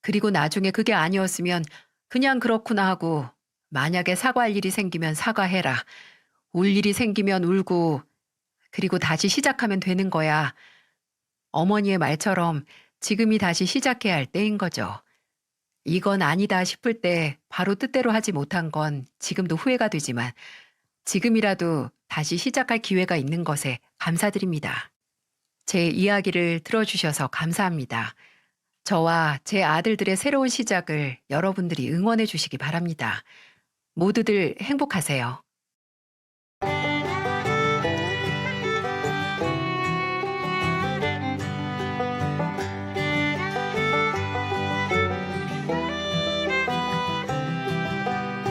그리고 나중에 그게 아니었으면 그냥 그렇구나 하고, 만약에 사과할 일이 생기면 사과해라. 울 일이 생기면 울고, 그리고 다시 시작하면 되는 거야. 어머니의 말처럼 지금이 다시 시작해야 할 때인 거죠. 이건 아니다 싶을 때 바로 뜻대로 하지 못한 건 지금도 후회가 되지만, 지금이라도 다시 시작할 기회가 있는 것에 감사드립니다. 제 이야기를 들어주셔서 감사합니다. 저와 제 아들들의 새로운 시작을 여러분들이 응원해 주시기 바랍니다. 모두들 행복하세요.